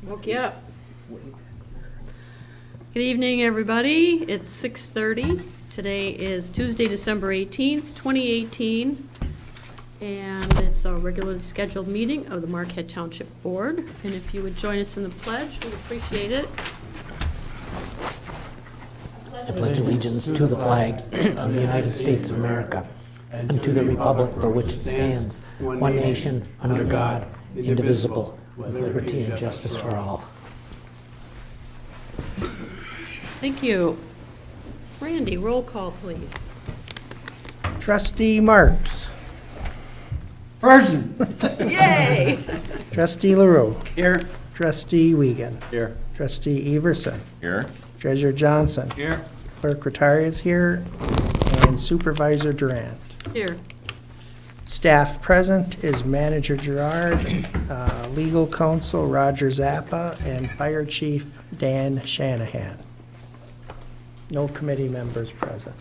Woke you up. Good evening, everybody. It's 6:30. Today is Tuesday, December 18th, 2018, and it's a regularly scheduled meeting of the Marquette Township Board. And if you would join us in the pledge, we'd appreciate it. I pledge allegiance to the flag of the United States of America and to the republic for which it stands, one nation, under God, indivisible, with liberty and justice for all. Thank you. Randy, roll call, please. Trustee Marks. Present. Yay! Trustee LaRue. Here. Trustee Wiegand. Here. Trustee Everson. Here. Treasurer Johnson. Here. Clerk Rattari is here. And Supervisor Durant. Here. Staff present is Manager Gerard, Legal Counsel Roger Zappa, and Fire Chief Dan Shanahan. No committee members present.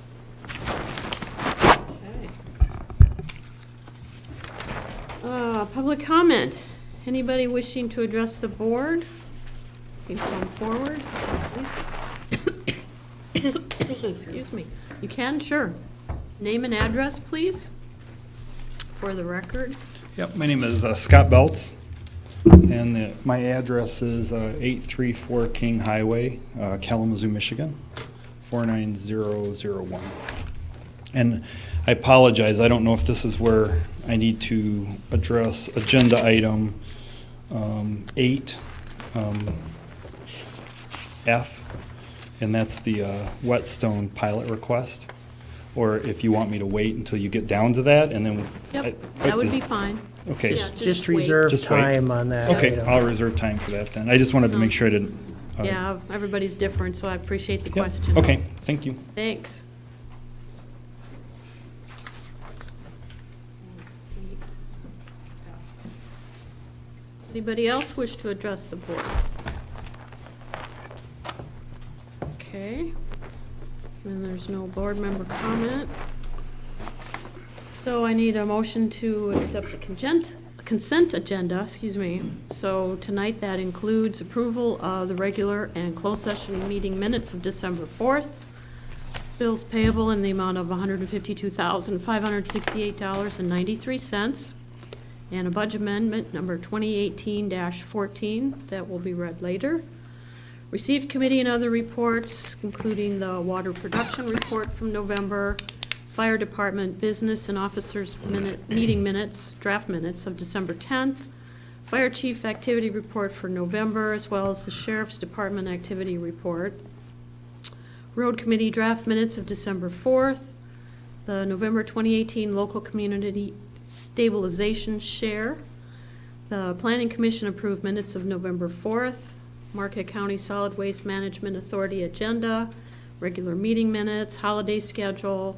Okay. Public comment. Anybody wishing to address the board? You can come forward, please. Excuse me. You can, sure. Name and address, please, for the record. Yep, my name is Scott Belts, and my address is 834 King Highway, Kalamazoo, Michigan, 49001. And I apologize, I don't know if this is where I need to address agenda item 8F, and that's the whetstone pilot request. Or if you want me to wait until you get down to that, and then. Yep, that would be fine. Okay. Yeah, Just wait. reserve Just wait. time on that Okay, item. I'll reserve time for that then. I just wanted to make sure I didn't. Yeah, everybody's different, so I appreciate the Yep, question. okay, thank you. Thanks. Anybody else wish to address the board? Okay. And there's no board member comment. So I need a motion to accept the consent agenda, excuse me. So tonight that includes approval of the regular and closed session meeting minutes of December 4th. Bills payable in the amount of $152,568.93. And a budget amendment number 2018-14 that will be read later. Received committee and other reports, including the water production report from November, fire department business and officers meeting minutes, draft minutes of December 10th, fire chief activity report for November, as well as the sheriff's department activity report, road committee draft minutes of December 4th, the November 2018 local community stabilization share, the planning commission approved minutes of November 4th, Marquette County Solid Waste Management Authority agenda, regular meeting minutes, holiday schedule,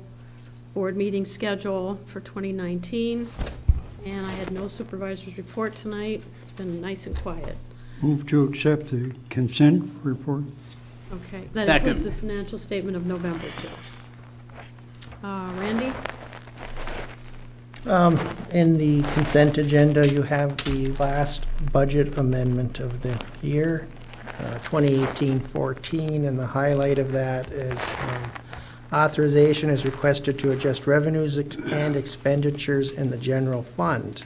board meeting schedule for 2019. And I had no supervisor's report tonight. It's been nice and quiet. Move to accept the consent report. Okay, that Second. includes the financial statement of November too. Randy? In the consent agenda, you have the last budget amendment of the year, 2018-14, and the highlight of that is authorization is requested to adjust revenues and expenditures in the general fund.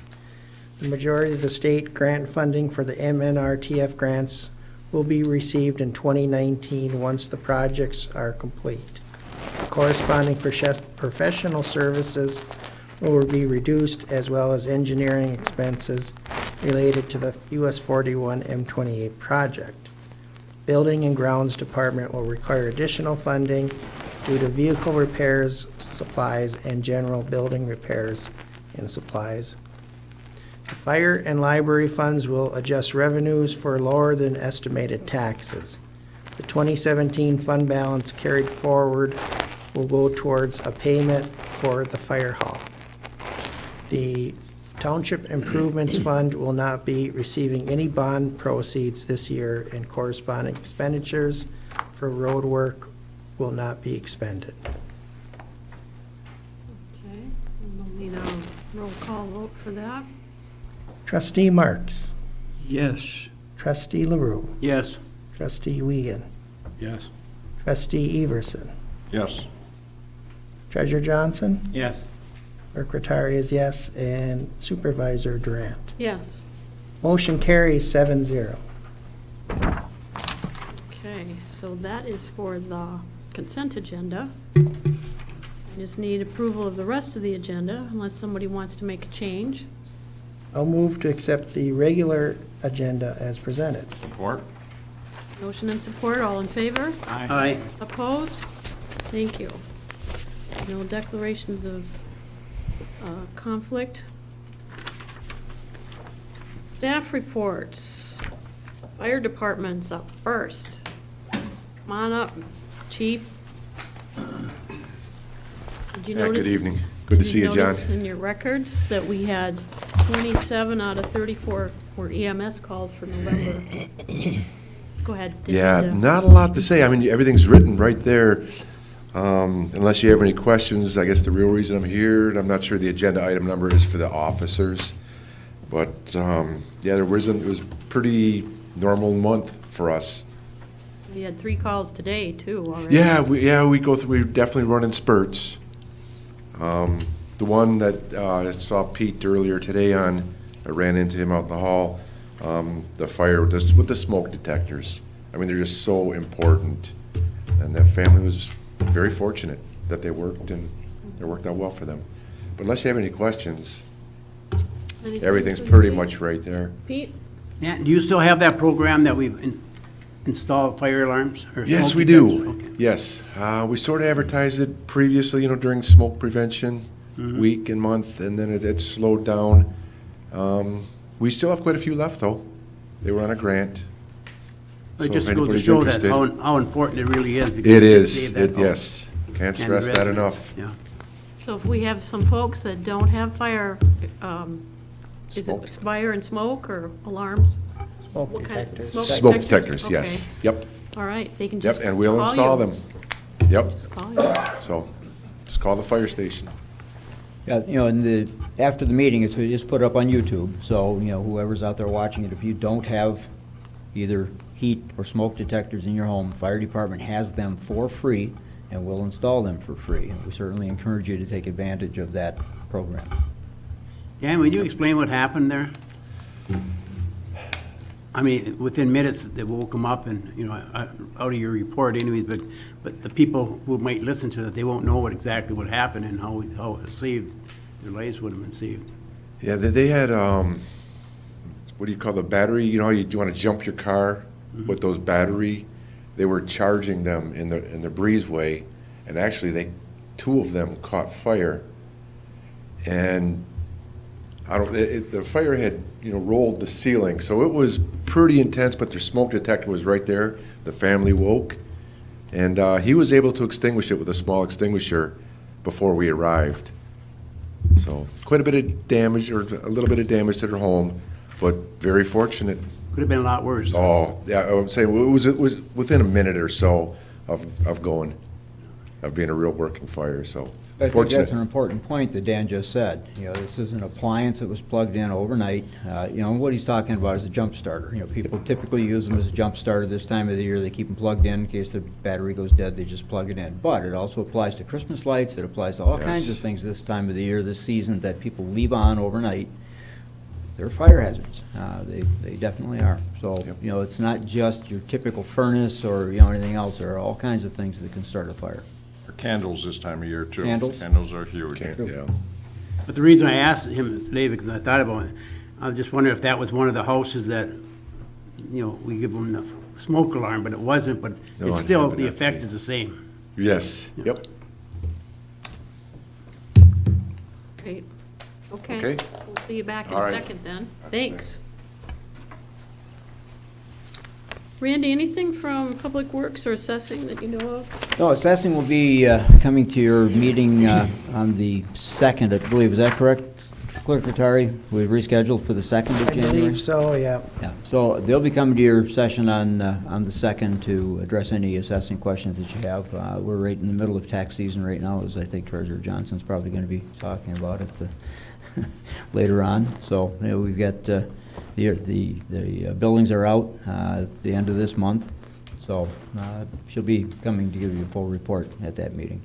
The majority of the state grant funding for the MNRTF grants will be received in 2019 once the projects are complete. Corresponding professional services will be reduced, as well as engineering expenses related to the US 41 M28 project. Building and Grounds Department will require additional funding due to vehicle repairs, supplies, and general building repairs and supplies. The fire and library funds will adjust revenues for lower than estimated taxes. The 2017 fund balance carried forward will go towards a payment for the fire hall. The Township Improvements Fund will not be receiving any bond proceeds this year, and corresponding expenditures for road work will not be expended. Okay, we'll need a roll call vote for that. Trustee Marks. Yes. Trustee LaRue. Yes. Trustee Wiegand. Yes. Trustee Everson. Yes. Treasurer Johnson. Yes. Clerk Rattari is yes, and Supervisor Durant. Yes. Motion carries 7-0. Okay, so that is for the consent agenda. Just need approval of the rest of the agenda unless somebody wants to make a change. I'll move to accept the regular agenda as presented. Support? Motion and support, all in favor? Aye. Opposed? Thank you. No declarations of conflict. Staff reports. Fire department's up first. Come on up, chief. Did you Yeah, notice? good evening. Good to see you, John. notice in your records that we had 27 out of 34 were EMS calls for November? Go ahead. didn't Yeah, mean to- not a lot to say. I mean, everything's written right there. Unless you have any questions, I guess the real reason I'm here, and I'm not sure the agenda item number is for the officers. But, yeah, it was a pretty normal month for us. We had 3 calls today, too, already. Yeah, we go through, we definitely run in spurts. The one that I saw Pete earlier today on, I ran into him out in the hall, the fire with the smoke detectors. I mean, they're just so important. And that family was very fortunate that they worked, and it worked out well for them. But unless you have any questions, Anything everything's from pretty Pete? much right there. Pete? Yeah, do you still have that program that we've installed fire alarms? Or Yes, smoke we detectors? do. Okay. Yes. We sort of advertised it previously, during smoke prevention week and month, and then it slowed down. We still have quite a few left, though. They were on a grant. So It if just goes to anybody's show that interested- how important it really is. because It it is, saved that house yes. Can't and stress that residents. enough. Yeah. So if we have some folks that don't have fire, is Smoke. it fire and smoke or alarms? Smoke What kind of- detectors. smoke Smoke detectors? detectors, yes. Yep, All right, they can yep, just and we'll call install you. them. Yep, Just call you. so just call the fire station. Yeah, after the meeting, it's just put up on YouTube, so, whoever's out there watching it, if you don't have either heat or smoke detectors in your home, the fire department has them for free, and will install them for free. And we certainly encourage you to take advantage of that program. Dan, would you explain what happened there? I mean, within minutes, they will come up and, out of your report anyways, but the people who might listen to it, they won't know exactly what happened and how it saved, their lives would have been saved. Yeah, they had, what do you call the battery? You know how you want to jump your car with those battery? They were charging them in the breezeway, and actually 2 of them caught fire. And the fire had, rolled the ceiling, so it was pretty intense, but their smoke detector was right there. The family woke, and he was able to extinguish it with a small extinguisher before we arrived. So quite a bit of damage, or a little bit of damage to their home, but very fortunate. Could have been a lot worse. Oh, yeah, I would say it was within a minute or so of being a real working fire, so I think fortunate. that's an important point that Dan just said. This is an appliance that was plugged in overnight. And what he's talking about is a jump starter. People typically use them as a jump starter this time of the year. They keep them plugged in case the battery goes dead, they just plug it in. But it also applies to Christmas lights, it applies to all kinds of Yes. things this time of the year, this season, that people leave on overnight. They're fire hazards. They definitely are. So, Yep. it's not just your typical furnace or, anything else. There are all kinds of things that can start a fire. Candles this time of year, too. Candles? Candles are huge. Yeah. But the reason I asked him today, because I thought about it, I was just wondering if that was one of the houses that, we give them the smoke alarm, but it wasn't, but No, it's it still, happened the after effect me. is the same. Yes, yep. Great. Okay. Okay. We'll see you back in All a right. second then. Thanks. Randy, anything from Public Works or assessing that you know of? No, assessing will be coming to your meeting on the 2nd, I believe. Is that correct, Clerk Rattari? We rescheduled for the 2nd of I January? believe so, yeah. Yeah, so they'll be coming to your session on the 2nd to address any assessing questions that you have. We're right in the middle of tax season right now, as I think Treasurer Johnson's probably going to be talking about it later on. So, we've got the billings are out at the end of this month, so she'll be coming to give you a full report at that meeting.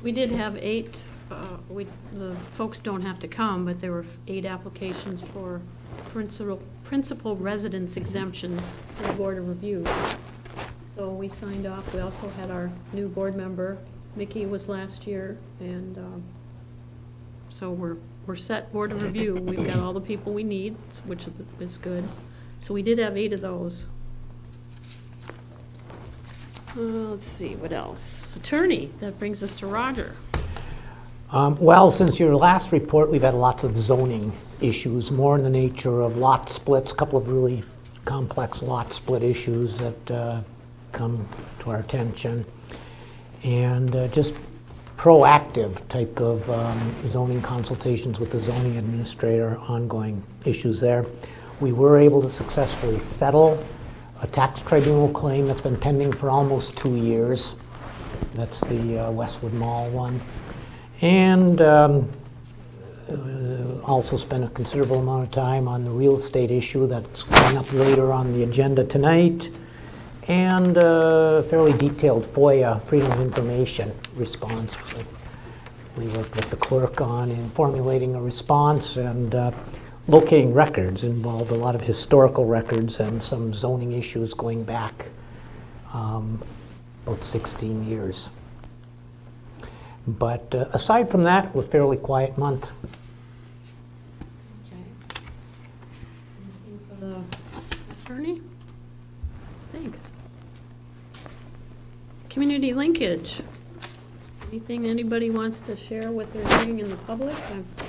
We did have 8, the folks don't have to come, but there were 8 applications for principal residence exemptions for the Board of Review. So we signed off. We also had our new board member, Mickey was last year, and so we're set, Board of Review. We've got all the people we need, which is good. So we did have 8 of those. Let's see, what else? Attorney, that brings us to Roger. Well, since your last report, we've had lots of zoning issues, more in the nature of lot splits, a couple of really complex lot split issues that come to our attention, and just proactive type of zoning consultations with the zoning administrator, ongoing issues there. We were able to successfully settle a tax tribunal claim that's been pending for almost 2 years. That's the Westwood Mall one. And also spent a considerable amount of time on the real estate issue that's coming up later on the agenda tonight, and a fairly detailed FOIA, Freedom of Information response. We worked with the clerk on in formulating a response, and locating records involved a lot of historical records and some zoning issues going back about 16 years. But aside from that, a fairly quiet month. Okay. Anything for the attorney? Thanks. Community linkage. Anything anybody wants to share what they're doing in the public?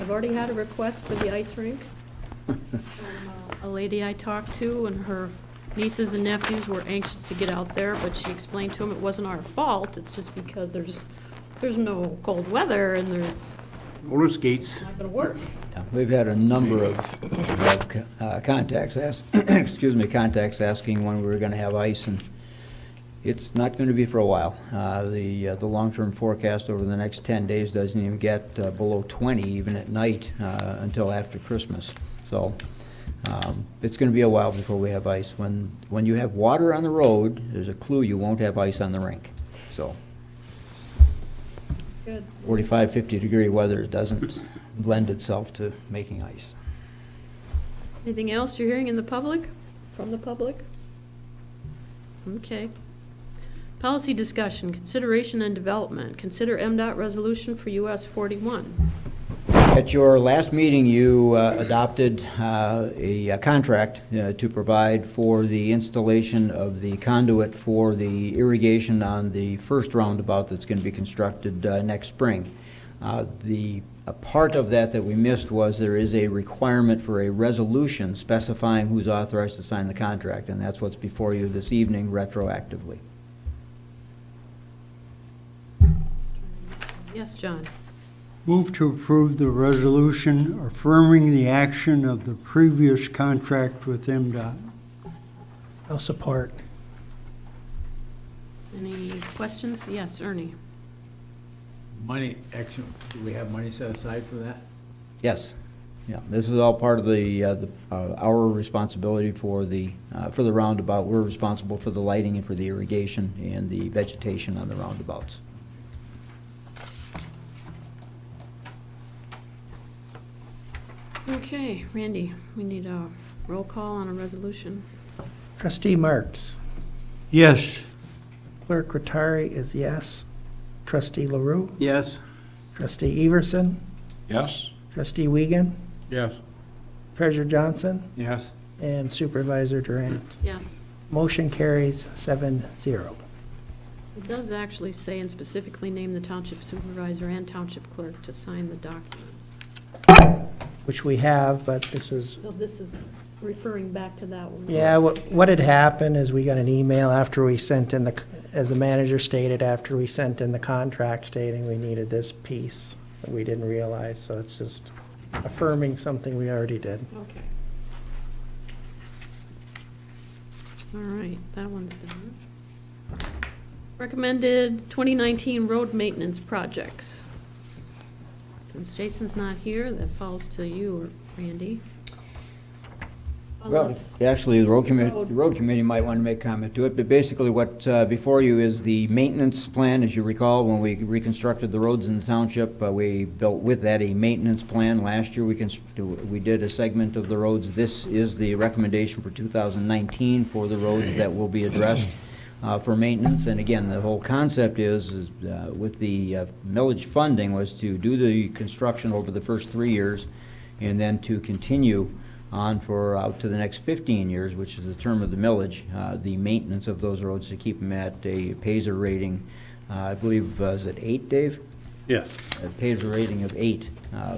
I've already had a request for the ice rink. A lady I talked to, and her nieces and nephews were anxious to get out there, but she explained to them it wasn't our fault. It's just because there's no cold weather and there's Roller skates. not going to work. Yeah, we've had a number of contacts contacts asking when we were going to have ice, and it's not going to be for a while. The long-term forecast over the next 10 days doesn't even get below 20 even at night until after Christmas. So it's going to be a while before we have ice. When you have water on the road, there's a clue you won't have ice on the rink. So Good. 45, 50-degree weather doesn't lend itself to making ice. Anything else you're hearing in the public, from the public? Okay. Policy discussion, consideration and development. Consider MDOT resolution for US 41. At your last meeting, you adopted a contract to provide for the installation of the conduit for the irrigation on the first roundabout that's going to be constructed next spring. A part of that we missed was there is a requirement for a resolution specifying who's authorized to sign the contract, and that's what's before you this evening retroactively. Yes, John. Move to approve the resolution affirming the action of the previous contract with MDOT. I'll support. Any questions? Yes, Ernie. Money, actually, do we have money set aside for that? Yes. Yeah, this is all part of our responsibility for the roundabout. We're responsible for the lighting and for the irrigation and the vegetation on the roundabouts. Okay, Randy, we need a roll call on a resolution. Trustee Marks. Yes. Clerk Rattari is yes. Trustee LaRue. Yes. Trustee Everson. Yes? Trustee Wiegand. Yes. Treasurer Johnson. Yes. And Supervisor Durant. Yes. Motion carries 7-0. It does actually say and specifically name the township supervisor and township clerk to sign the documents. Which we have, but this is, So this is referring back to that one. yeah, what had happened is we got an email after we sent in as the manager stated, after we sent in the contract stating we needed this piece that we didn't realize, so it's just affirming something we already did. Okay. All right, that one's done. Recommended 2019 road maintenance projects. Since Jason's not here, that falls to you, Randy. Well, actually, the road committee might want to make comment to it, but basically what, before you is the maintenance plan. As you recall, when we reconstructed the roads in the township, we built with that a maintenance plan. Last year, we did a segment of the roads. This is the recommendation for 2019 for the roads that will be addressed for maintenance. And again, the whole concept is with the millage funding was to do the construction over the first 3 years and then to continue on for out to the next 15 years, which is the term of the millage, the maintenance of those roads to keep them at a PASER rating, I believe, is it 8, Dave? Yes. A PASER rating of 8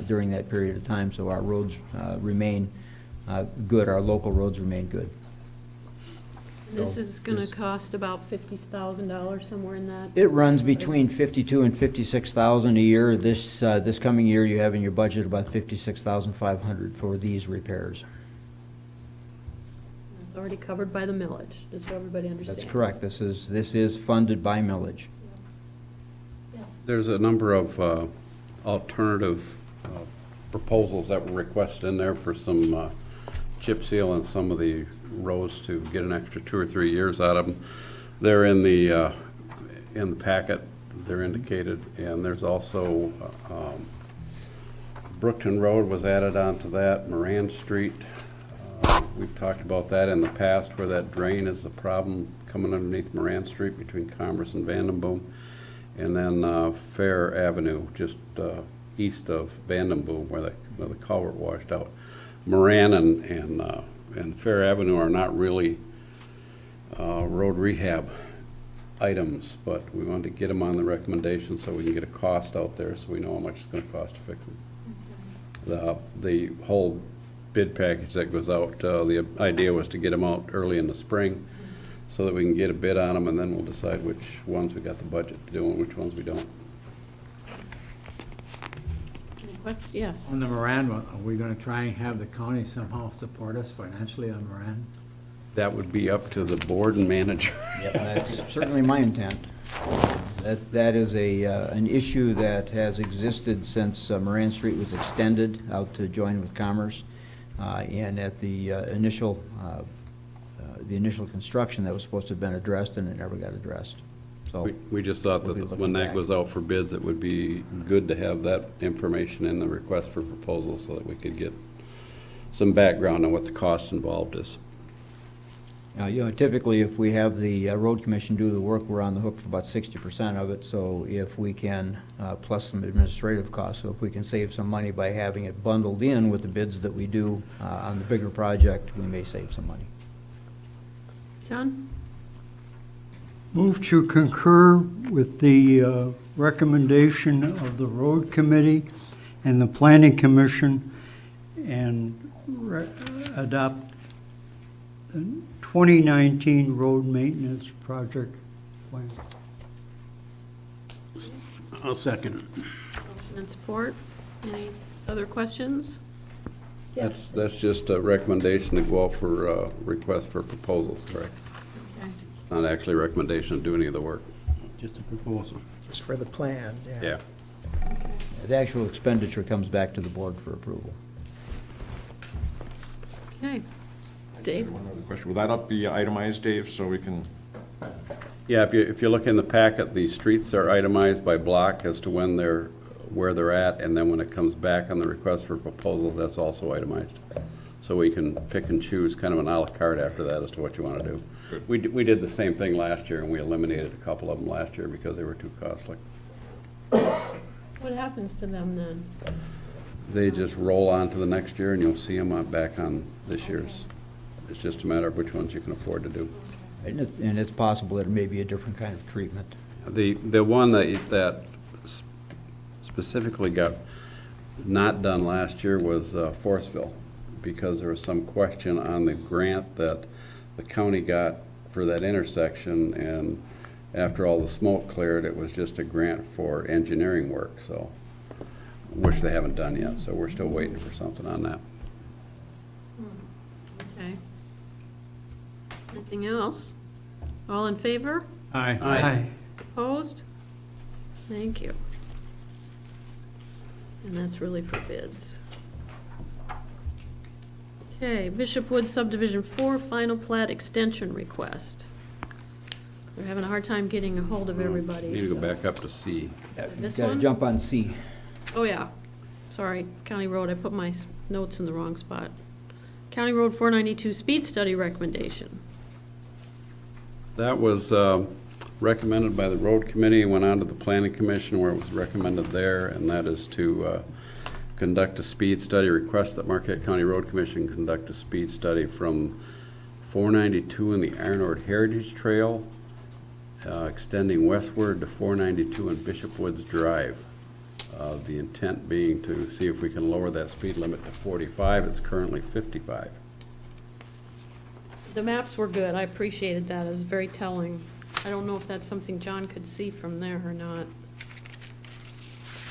during that period of time, so our roads remain good, our local roads remain good. This So is gonna this- cost about $50,000, somewhere in that. It runs between 52 and 56,000 a year. This coming year, you have in your budget about 56,500 for these repairs. It's already covered by the millage, just so everybody understands. That's correct. This is funded by millage. Yes. There's a number of alternative proposals that were requested in there for some chip seal on some of the roads to get an extra 2 or 3 years out of them. They're in the packet, they're indicated, and there's also Brookton Road was added onto that, Moran Street. We've talked about that in the past, where that drain is the problem coming underneath Moran Street between Commerce and Vandenboom. And then Fair Avenue, just east of Vandenboom, where the culvert washed out. Moran and Fair Avenue are not really road rehab items, but we wanted to get them on the recommendation so we can get a cost out there, so we know how much it's gonna cost to fix them. The whole bid package that goes out, the idea was to get them out early in the spring so that we can get a bid on them, and then we'll decide which ones we got the budget to do and which ones we don't. Any questions? Yes. On the Moran one, are we gonna try and have the county somehow support us financially on Moran? That would be up to the board and manager. That's certainly my intent. That is an issue that has existed since Moran Street was extended out to join with Commerce. And at the initial construction, that was supposed to have been addressed, and it never got addressed. So We just thought We'll that be looking when that back. goes out for bids, it would be good to have that information in the request for proposal so that we could get some background on what the cost involved is. typically, if we have the road commission do the work, we're on the hook for about 60% of it. So if we can, plus some administrative costs, so if we can save some money by having it bundled in with the bids that we do on the bigger project, we may save some money. John? Move to concur with the recommendation of the road committee and the planning commission and adopt the 2019 road maintenance project plan. I'll second. Motion and support. Any other questions? That's just a recommendation to go out for request for proposals, correct? Okay. Not actually a recommendation to do any of the work. Just a proposal. Just for the plan, yeah. Yeah. The actual expenditure comes back to the board for approval. Okay. Dave? One other question. Will that be itemized, Dave, so we can, Yeah, if you look in the packet, the streets are itemized by block as to where they're at, and then when it comes back on the request for proposal, that's also itemized. So we can pick and choose kind of an à la carte after that as to what you want to do. Good. We did the same thing last year, and we eliminated a couple of them last year because they were too costly. What happens to them then? They just roll on to the next year, and you'll see them back on this year's. It's just a matter of which ones you can afford to do. And it's possible that it may be a different kind of treatment. The one that specifically got not done last year was Forestville, because there was some question on the grant that the county got for that intersection, and after all the smoke cleared, it was just a grant for engineering work, so, which they haven't done yet, so we're still waiting for something on that. Okay. Anything else? All in favor? Aye. Opposed? Thank you. And that's really for bids. Okay, Bishop Woods Subdivision 4, final plat extension request. They're having a hard time getting a hold of everybody. Need to go so- back up to C. This Got to one? jump on C. Oh, yeah. Sorry, County Road, I put my notes in the wrong spot. County Road 492 speed study recommendation. That was recommended by the road committee, went on to the planning commission where it was recommended there, and that is to conduct a speed study, request that Marquette County Road Commission conduct a speed study from 492 in the Ironwood Heritage Trail, extending westward to 492 in Bishop Woods Drive. The intent being to see if we can lower that speed limit to 45. It's currently 55. The maps were good, I appreciated that, it was very telling. I don't know if that's something John could see from there or not.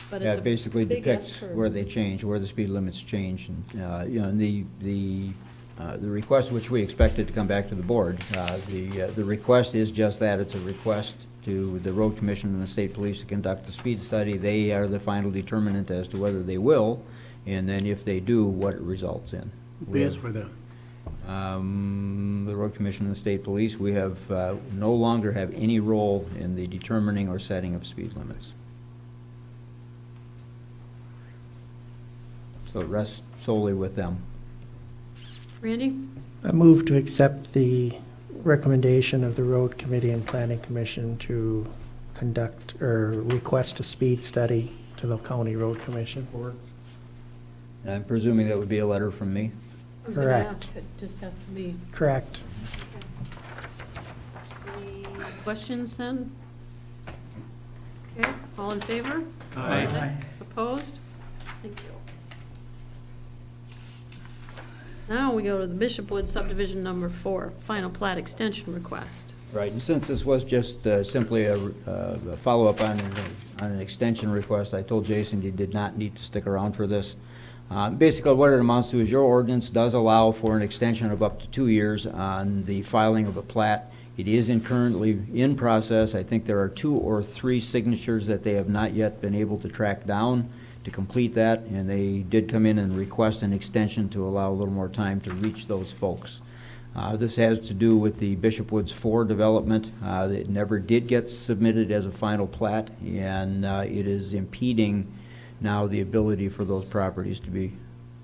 But Yeah, it's it a basically big depicts S curve. where they change, where the speed limits change. And, you know, and the request, which we expected to come back to the board, the request is just that, it's a request to the road commission and the state police to conduct the speed study. They are the final determinant as to whether they will, and then if they do, what it results in. Who pays for that? The road commission and the state police, we have, no longer have any role in the determining or setting of speed limits. So it rests solely with them. Randy? I move to accept the recommendation of the Road Committee and Planning Commission to conduct or request a speed study to the County Road Commission. And I'm presuming that would be a letter from me. I was gonna Correct. ask, it just has to be. Correct. Any questions then? Okay, all in favor? Aye. Opposed? Thank you. Now we go to the Bishop Woods subdivision number 4, final plat extension request. Right, and since this was just simply a follow-up on an extension request, I told Jason he did not need to stick around for this. Basically, what it amounts to is your ordinance does allow for an extension of up to 2 years on the filing of a plat. It is currently in process. I think there are 2 or 3 signatures that they have not yet been able to track down to complete that, and they did come in and request an extension to allow a little more time to reach those folks. This has to do with the Bishop Woods 4 development. It never did get submitted as a final plat, and it is impeding now the ability for those properties to be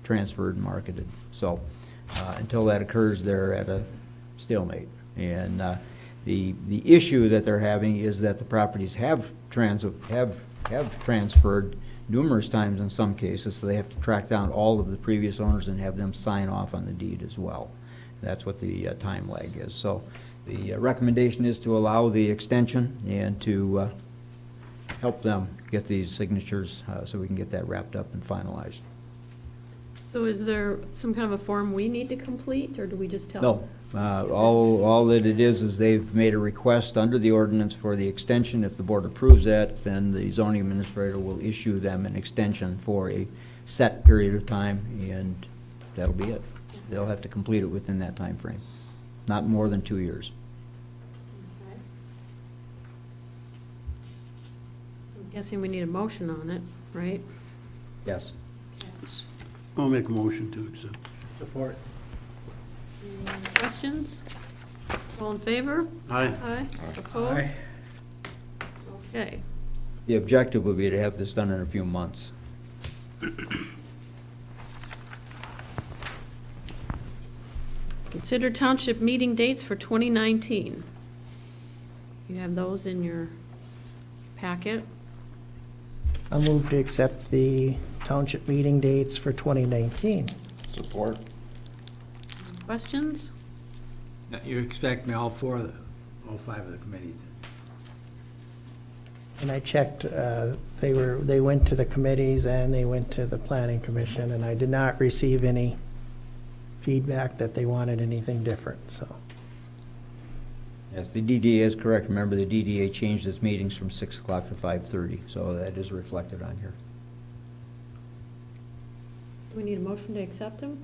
transferred and marketed. So until that occurs, they're at a stalemate. And the issue that they're having is that the properties have transferred numerous times in some cases, so they have to track down all of the previous owners and have them sign off on the deed as well. That's what the time lag is. So the recommendation is to allow the extension and to help them get these signatures so we can get that wrapped up and finalized. So is there some kind of a form we need to complete, or do we just tell? No, all that it is they've made a request under the ordinance for the extension. If the board approves that, then the zoning administrator will issue them an extension for a set period of time, and that'll be it. They'll have to complete it within that time frame, not more than 2 years. Okay. I'm guessing we need a motion on it, right? Yes. I'll make a motion to accept. Support. Any questions? All in favor? Aye. Aye. Opposed? Okay. The objective would be to have this done in a few months. Consider township meeting dates for 2019. You have those in your packet. I move to accept the township meeting dates for 2019. Support. Questions? Now, you expect me all 5 of the committees? And I checked, they went to the committees and they went to the planning commission, and I did not receive any feedback that they wanted anything different, so. Yes, the DDA is correct. Remember, the DDA changed its meetings from 6 o'clock to 5:30, so that is reflected on here. Do we need a motion to accept them?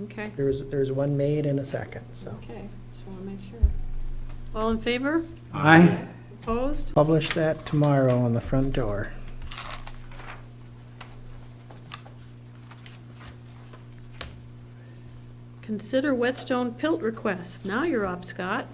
Okay. There's one made and a second, so. Okay, just want to make sure. All in favor? Aye. Opposed? Publish that tomorrow on the front door. consider whetstone pilt request. Now you're up, Scott.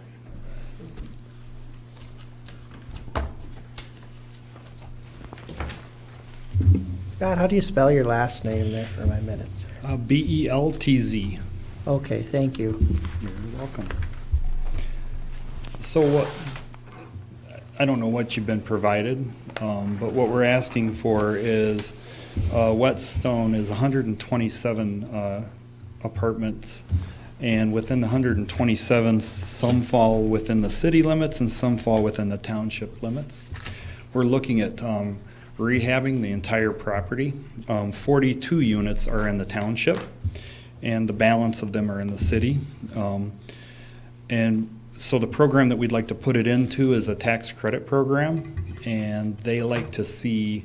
Scott, how do you spell your last name there for my minutes? BELTZ. Okay, thank you. You're welcome. So what, I don't know what you've been provided, but what we're asking for is, Whetstone is 127 apartments, and within the 127, some fall within the city limits and some fall within the township limits. We're looking at rehabbing the entire property. 42 units are in the township, and the balance of them are in the city. And so the program that we'd like to put it into is a tax credit program, and they like to see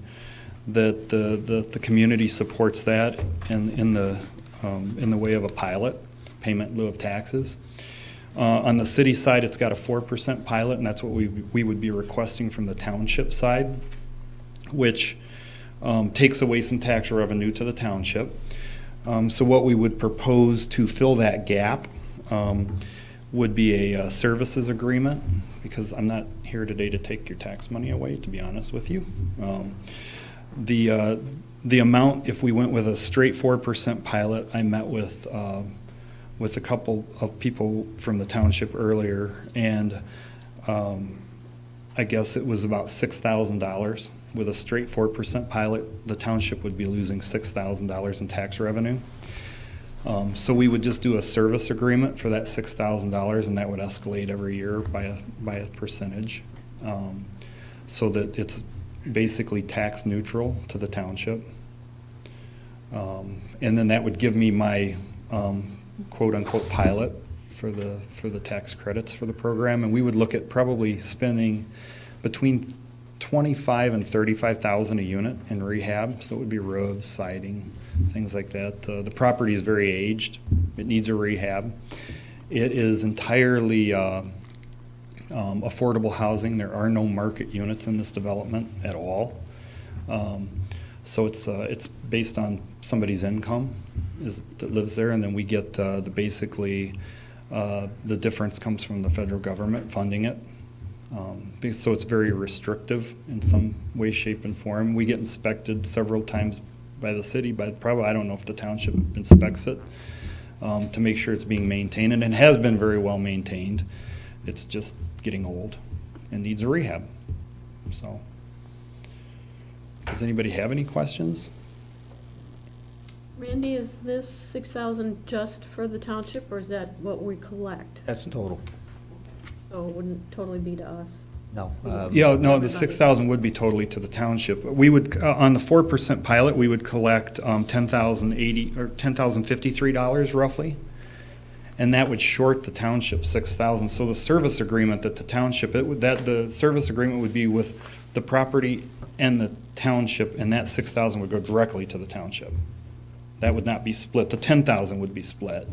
that the community supports that in the way of a pilot, payment in lieu of taxes. On the city side, it's got a 4% pilot, and that's what we would be requesting from the township side, which takes away some tax revenue to the township. So what we would propose to fill that gap would be a services agreement, because I'm not here today to take your tax money away, to be honest with you. The amount, if we went with a straight 4% pilot, I met with a couple of people from the township earlier, and I guess it was about $6,000. With a straight 4% pilot, the township would be losing $6,000 in tax revenue. So we would just do a service agreement for that $6,000, and that would escalate every year by a percentage, so that it's basically tax neutral to the township. And then that would give me my quote-unquote pilot for the tax credits for the program, and we would look at probably spending between $25,000 and $35,000 a unit in rehab. So it would be roofs, siding, things like that. The property is very aged. It needs a rehab. It is entirely affordable housing. There are no market units in this development at all. So it's based on somebody's income that lives there, and then we get basically the difference comes from the federal government funding it. So it's very restrictive in some way, shape, and form. We get inspected several times by the city, but probably, I don't know if the township inspects it, to make sure it's being maintained, and it has been very well maintained. It's just getting old and needs a rehab. So, does anybody have any questions? Randy, is this 6,000 just for the township, or is that what we collect? That's total. So it wouldn't totally be to us? No. Yeah, no, the 6,000 would be totally to the township. We would, on the 4% pilot, we would collect $10,080 or $10,053 roughly, and that would short the township 6,000. So the service agreement that the township, the service agreement would be with the property and the township, and that 6,000 would go directly to the township. That would not be split. The 10,000 would be split.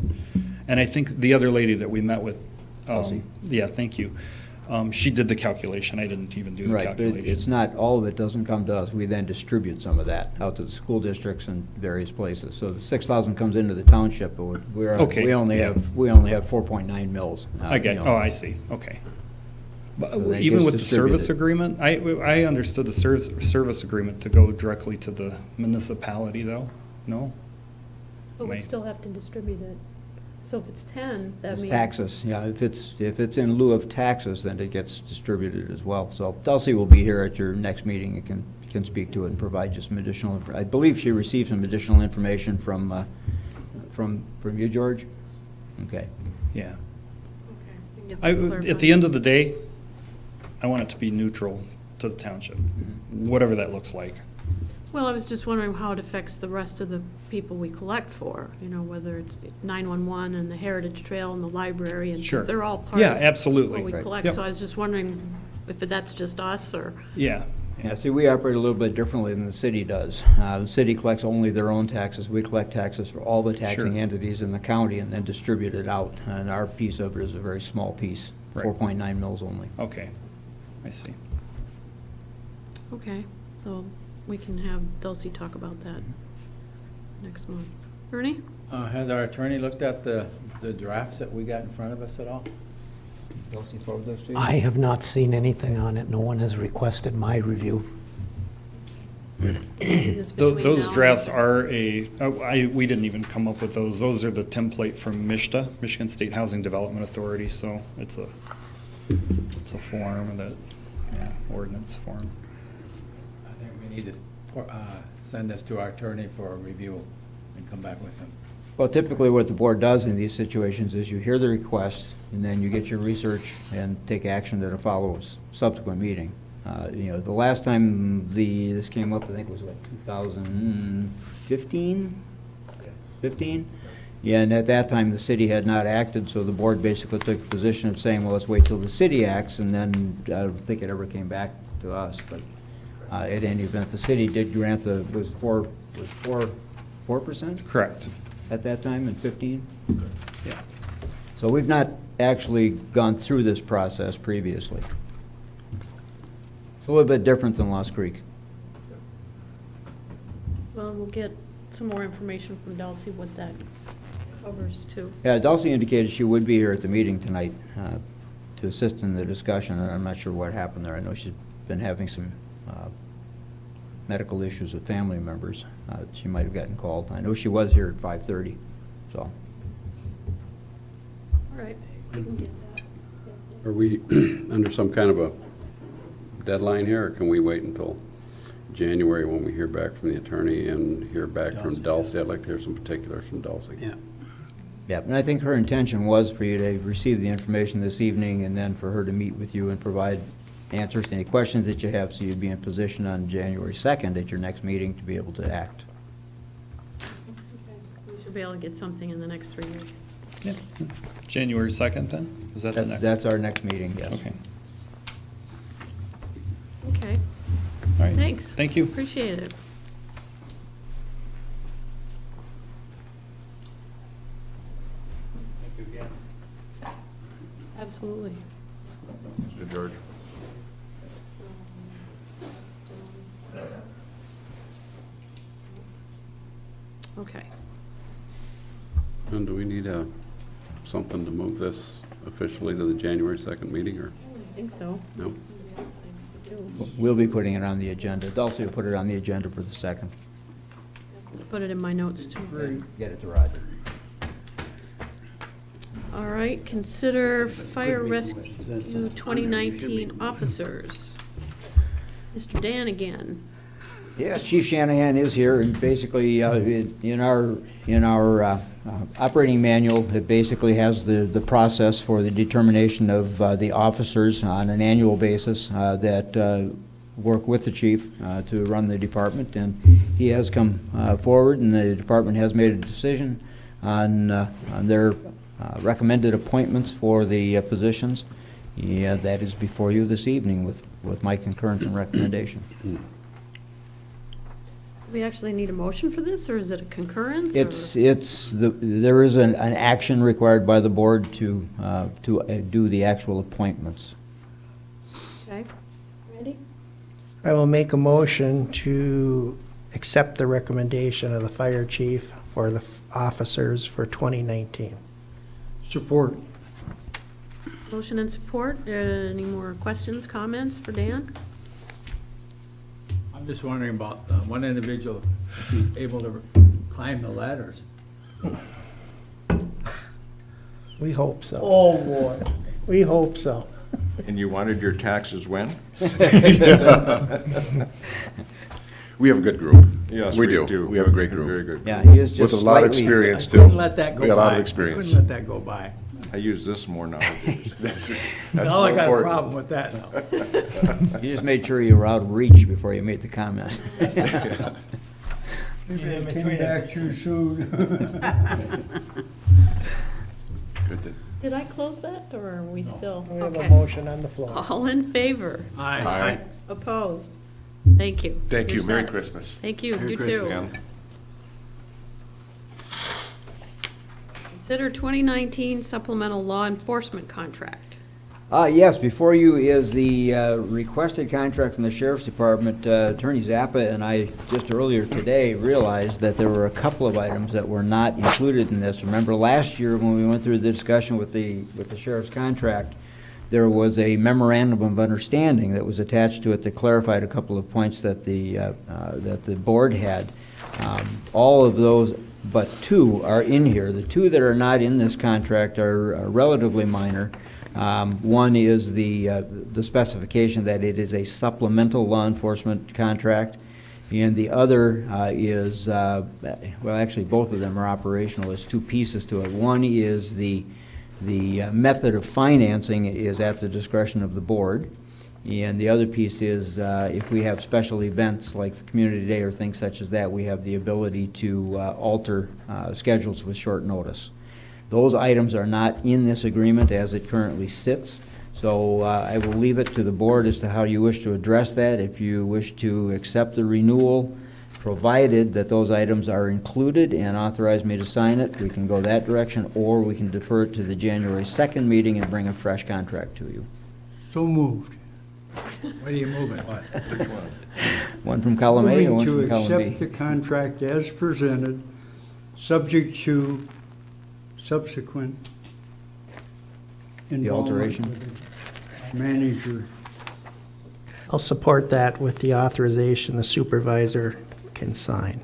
And I think the other lady that we met with, yeah, thank you. She did the calculation. I didn't even do the Right, but calculation. it's not, all of it doesn't come to us. We then distribute some of that out to the school districts and various places. So the 6,000 comes into the township, but Okay, we only yeah. have 4.9 mils. I get, you know. oh, I see, okay. But So that even gets with the service distributed. agreement, I understood the service agreement to go directly to the municipality, though? No? But we May- still have to distribute it. So if it's 10, that It's means. taxes, yeah, if it's in lieu of taxes, then it gets distributed as well. So Dulcie will be here at your next meeting and can speak to it and provide you some additional, I believe she received some additional information from you, George? Okay. Yeah. Okay. At the end of the day, I want it to be neutral to the township, whatever that looks like. Well, I was just wondering how it affects the rest of the people we collect for, you know, whether it's 911 and the Heritage Trail and the library, and 'cause Sure. they're all part Yeah, of absolutely. what we Right. collect. Yep. So I was just wondering if that's just us, or, Yeah. Yeah, see, we operate a little bit differently than the city does. The city collects only their own taxes. We collect taxes for all the taxing Sure. entities in the county and then distribute it out. And our piece of it is a very small piece, Right. 4.9 mils only. Okay, I see. okay, so we can have Dulcie talk about that next month. Ernie? Has our attorney looked at the drafts that we got in front of us at all? Dulcie forward those to you? I have not seen anything on it. No one has requested my review. This between Those now drafts and- are we didn't even come up with those. Those are the template from MISTA, Michigan State Housing Development Authority, so it's a form that, ordinance form. I think we need to send this to our attorney for a review and come back with some. Well, typically what the board does in these situations is you hear the request, and then you get your research and take action at a subsequent meeting. The last time this came up, I think it was, 2015? 15? Yeah, and at that time, the city had not acted, so the board basically took the position of saying, well, let's wait till the city acts, and then I don't think it ever came back to us, but at any event, the city did grant was 4%? Correct. At that time, in 15? Yeah. So we've not actually gone through this process previously. It's a little bit different than Lost Creek. Well, we'll get some more information from Dulcie, what that covers too. Yeah, Dulcie indicated she would be here at the meeting tonight to assist in the discussion, and I'm not sure what happened there. I know she's been having some medical issues with family members. She might have gotten called. I know she was here at 5:30, so. All right, we can get that. Yes, Are we under some kind of a deadline here, or can we wait until January when we hear back from the attorney and hear back from Dulcie? I'd like to hear some particulars from Dulcie. Yeah. Yeah, and I think her intention was for you to receive the information this evening, and then for her to meet with you and provide answers to any questions that you have, so you'd be in position on January 2nd at your next meeting to be able to act. Okay, so we should be able to get something in the next 3 weeks. Yeah. January 2nd then? Is that the next? That's our next meeting, yes. Okay. Okay, All right. thanks. Thank you. Appreciate it. Absolutely. George. Okay. And do we need something to move this officially to the January 2nd meeting, or? I think so. No. Somebody else thinks we do. We'll be putting it on the agenda. Dulcie will put it on the agenda for the 2nd. Put it in my notes too. Get it to Roger. All right, consider fire rescue 2019 officers. Mr. Dan again. Yes, Chief Shanahan is here, and basically, in our operating manual, it basically has the process for the determination of the officers on an annual basis that work with the chief to run the department, and he has come forward, and the department has made a decision on their recommended appointments for the positions. Yeah, that is before you this evening with my concurrence and recommendation. Do we actually need a motion for this, or is it a concurrence? There is an action required by the board to do the actual appointments. Okay, ready? I will make a motion to accept the recommendation of the fire chief for the officers for 2019. Support. Motion and support. Any more questions, comments for Dan? I'm just wondering about one individual, if he's able to climb the ladders. We hope so. Oh, boy. We hope so. And you wanted your taxes when? We have a good group. Yes, We we do. do. We have a great group. Very good. Yeah, he is just With a lot of slightly- experience, I too. couldn't let that go by. We got a lot of experience. I couldn't let that go by. I use this more nowadays. That's Now I more got a important. problem with that now. You just made sure you were out of reach before you made the comment. Came back too soon. Good that- Did I close that, or are we still? We have a Okay. motion on the floor. All in favor? Aye. Opposed? Thank you. Thank you. You're Merry set. Christmas. Thank you, Merry you Christmas, too. Dan. Consider 2019 supplemental law enforcement contract. Yes, before you is the requested contract from the Sheriff's Department. Attorney Zappa and I, just earlier today, realized that there were a couple of items that were not included in this. Remember last year when we went through the discussion with the Sheriff's contract, there was a memorandum of understanding that was attached to it that clarified a couple of points that the board had. All of those but two are in here. The two that are not in this contract are relatively minor. One is the specification that it is a supplemental law enforcement contract, and the other is, well, actually, both of them are operational. There's two pieces to it. One is the method of financing is at the discretion of the board, and the other piece is if we have special events like the Community Day or things such as that, we have the ability to alter schedules with short notice. Those items are not in this agreement as it currently sits, so I will leave it to the board as to how you wish to address that. If you wish to accept the renewal, provided that those items are included and authorize me to sign it, we can go that direction, or we can defer it to the January 2nd meeting and bring a fresh contract to you. So moved. What are you moving, what? Which one? One from column A and one Moving from column to B. accept the contract as presented, subject to subsequent The alteration. involvement with the manager. I'll support that with the authorization the supervisor can sign.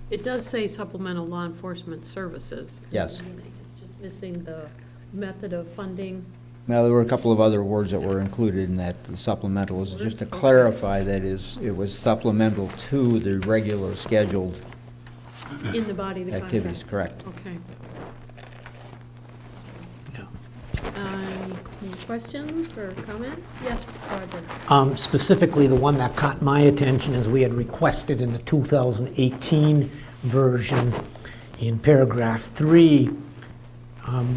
It does say supplemental law enforcement services. Yes. It's just missing the method of funding. Well, there were a couple of other words that were included in that supplemental, was just to clarify that it was supplemental to the regular scheduled In the body of the contract. activities, correct? Okay. Any questions or comments? Yes, Barbara. Specifically, the one that caught my attention is we had requested in the 2018 version in paragraph 3,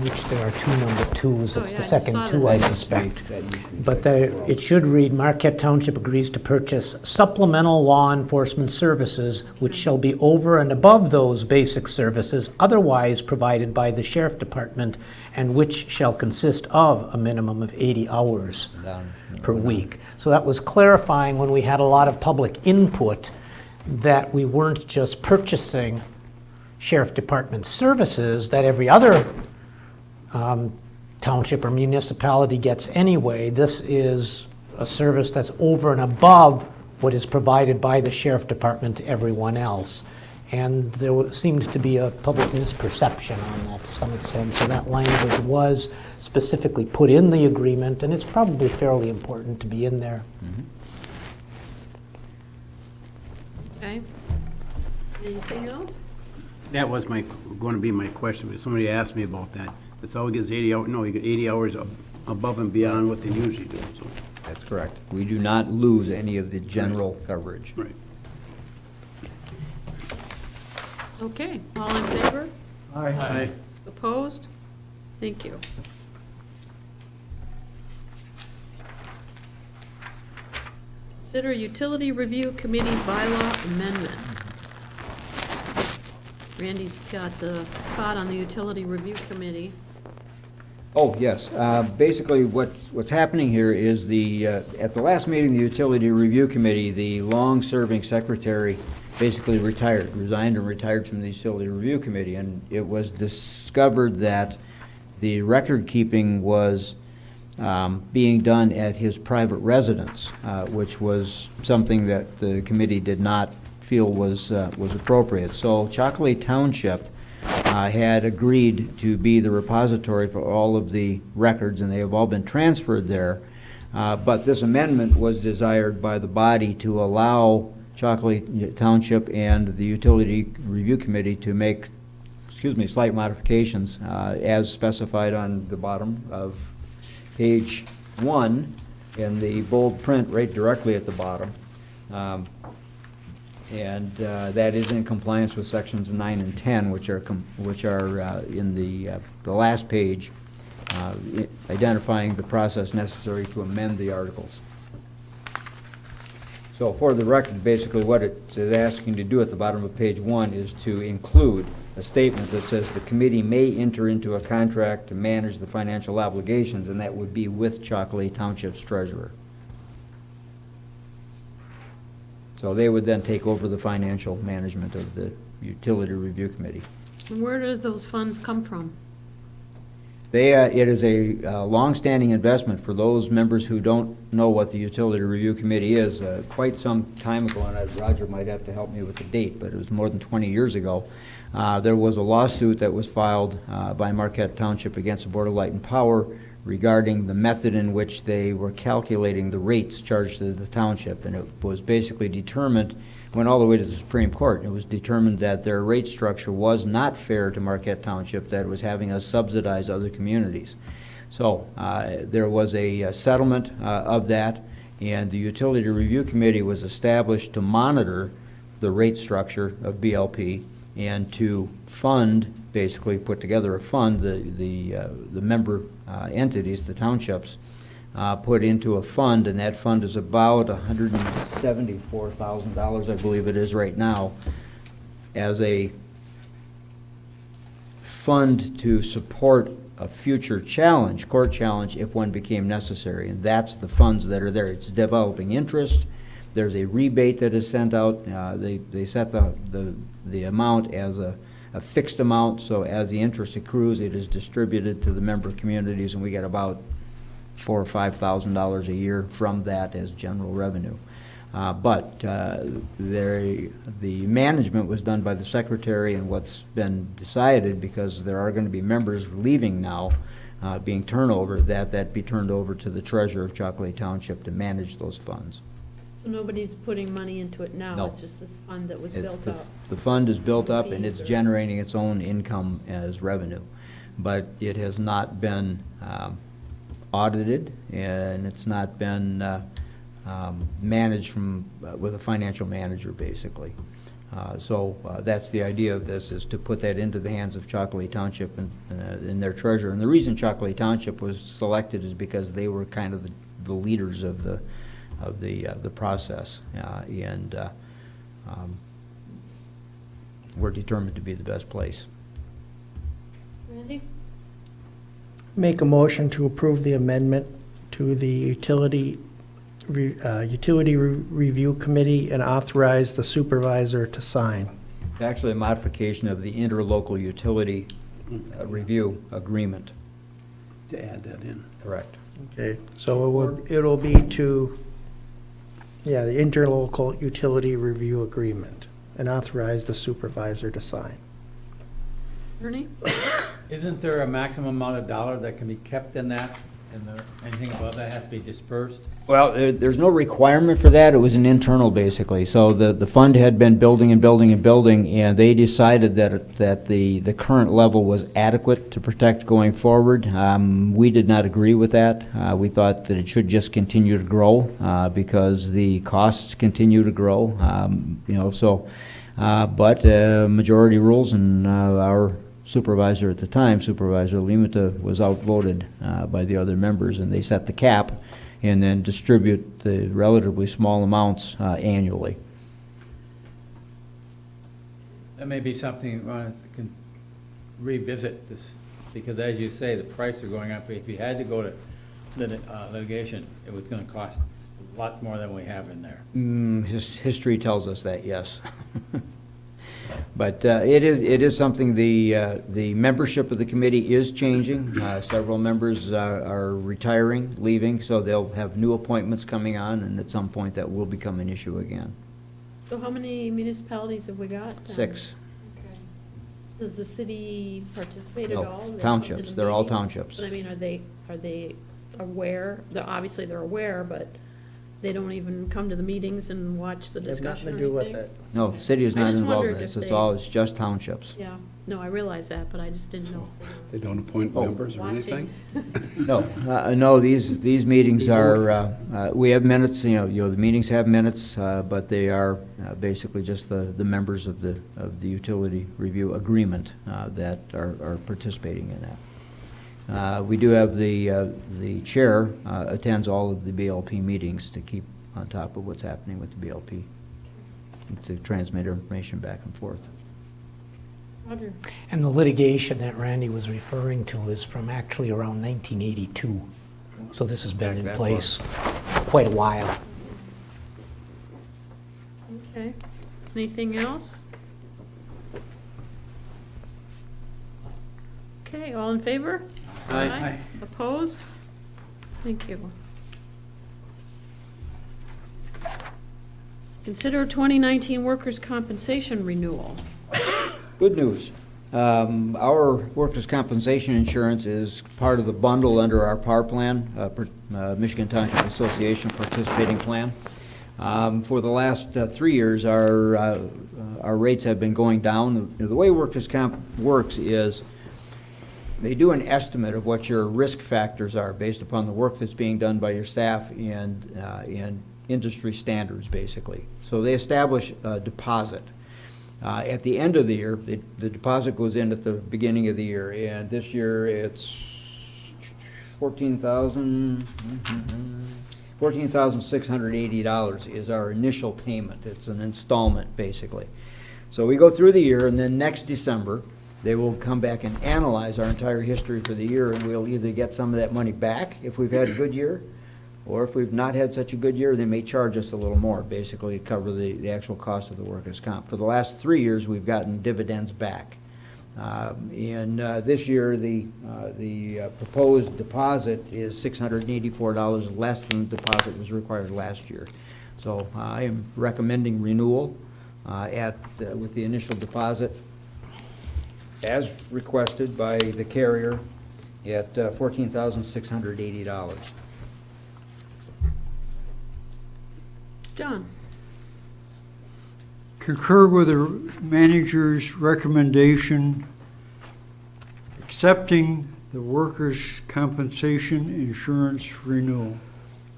which there are two number 2s. Oh, It's yeah, the I second saw 2, that. I suspect. That used to be But fixed. it should read, Marquette Township agrees to purchase supplemental law enforcement services which shall be over and above those basic services otherwise provided by the Sheriff Department and which shall consist of a minimum of 80 hours Down. per week. So that was clarifying when we had a lot of public input that we weren't just purchasing Sheriff Department services that every other township or municipality gets anyway. This is a service that's over and above what is provided by the Sheriff Department to everyone else. And there seemed to be a public misperception on that to some extent. So that language was specifically put in the agreement, and it's probably fairly important to be in there. Okay. Anything else? That was going to be my question, but somebody asked me about that. It's always gets 80 hours, no, you get 80 hours above and beyond what they usually do, so. That's correct. We do not lose any of the general coverage. Right. Okay, all in favor? Aye. Opposed? Thank you. Consider Utility Review Committee bylaw amendment. Randy's got the spot on the Utility Review Committee. Oh, yes. Basically, what's happening here is at the last meeting, the Utility Review Committee, the long-serving secretary basically resigned and retired from the Utility Review Committee, and it was discovered that the record-keeping was being done at his private residence, which was something that the committee did not feel was appropriate. So Marquette Township had agreed to be the repository for all of the records, and they have all been transferred there. But this amendment was desired by the body to allow Marquette Township and the Utility Review Committee to make, slight modifications as specified on the bottom of page 1 in the bold print right directly at the bottom. And that is in compliance with sections 9 and 10, which are in the last page, identifying the process necessary to amend the articles. So for the record, basically what it's asking to do at the bottom of page 1 is to include a statement that says the committee may enter into a contract to manage the financial obligations, and that would be with Chocolate Township's treasurer. So they would then take over the financial management of the Utility Review Committee. And where do those funds come from? It is a longstanding investment for those members who don't know what the Utility Review Committee is. Quite some time ago, and Roger might have to help me with the date, but it was more than 20 years ago, there was a lawsuit that was filed by Marquette Township against the Board of Light and Power regarding the method in which they were calculating the rates charged to the township. And it was basically determined, went all the way to the Supreme Court. It was determined that their rate structure was not fair to Marquette Township, that it was having us subsidize other communities. So there was a settlement of that, and the Utility Review Committee was established to monitor the rate structure of BLP and to fund, basically put together a fund, the member entities, the townships, put into a fund, and that fund is about $174,000, I believe it is right now, as a fund to support a future challenge, court challenge, if one became necessary. And that's the funds that are there. It's developing interest. There's a rebate that is sent out. They set the amount as a fixed amount, so as the interest accrues, it is distributed to the member communities, and we get about $4,000 or $5,000 a year from that as general revenue. But the management was done by the secretary, and what's been decided, because there are going to be members leaving now, being turnover, that be turned over to the treasurer of Chocolate Township to manage those funds. So nobody's putting money into it now? No. It's just this fund that was It's built up? The fund is built up, and it's Fees or- generating its own income as revenue. But it has not been audited, and it's not been managed with a financial manager, basically. So that's the idea of this, is to put that into the hands of Chocolate Township and their treasurer. And the reason Chocolate Township was selected is because they were kind of the leaders of the process, and we're determined to be the best place. Randy? Make a motion to approve the amendment to the Utility Review Committee and authorize the supervisor to sign. It's actually a modification of the interlocal utility review agreement. To add that in. Correct. Okay, so it'll be to, the interlocal utility review agreement, and authorize the supervisor to sign. Ernie? Isn't there a maximum amount of dollar that can be kept in that, and anything above that has to be dispersed? Well, there's no requirement for that. It was an internal, basically. So the fund had been building and building and building, and they decided that the current level was adequate to protect going forward. We did not agree with that. We thought that it should just continue to grow because the costs continue to grow. But majority rules, and our supervisor at the time, Supervisor Limita, was outvoted by the other members, and they set the cap and then distribute the relatively small amounts annually. That may be something you can revisit this, because as you say, the prices are going up. If you had to go to litigation, it was going to cost a lot more than we have in there. History tells us that, yes. But it is something, the membership of the committee is changing. Several members are retiring, leaving, so they'll have new appointments coming on, and at some point that will become an issue again. So how many municipalities have we got? 6. Okay. Does the city participate at No, all? townships. In the They're all meetings? townships. But I mean, are they aware? Obviously they're aware, but they don't even come to the meetings and watch the They have discussion nothing or to do with anything? it. No, the city is I not just involved in wondered this. if It's just townships. Yeah, no, I realize that, but I just didn't know. if They don't appoint Oh. members they or were anything? watching. No, these meetings are, we have minutes, the meetings have minutes, but they are basically just the members of the utility review agreement that are participating in that. We do have the chair attends all of the BLP meetings to keep on top of what's happening with the BLP, to transmit information back and forth. Roger. And the litigation that Randy was referring to is from actually around 1982. So this has been in Back place quite a while. Okay. Anything else? Okay, all in favor? Aye. Opposed? Thank you. Consider 2019 workers' compensation renewal. Good news. Our workers' compensation insurance is part of the bundle under our PAR plan, Michigan Township Association participating plan. For the last 3 years, our rates have been going down. The way workers' comp works is they do an estimate of what your risk factors are based upon the work that's being done by your staff and industry standards, basically. So they establish a deposit. At the end of the year, the deposit goes in at the beginning of the year, and this year it's $14,680 is our initial payment. It's an installment, basically. So we go through the year, and then next December, they will come back and analyze our entire history for the year, and we'll either get some of that money back if we've had a good year, or if we've not had such a good year, they may charge us a little more, basically to cover the actual cost of the workers' comp. For the last 3 years, we've gotten dividends back. This year, the proposed deposit is $684 less than the deposit was required last year. So I am recommending renewal with the initial deposit as requested by the carrier at $14,680. John? Concur with the manager's recommendation accepting the workers' compensation insurance renewal.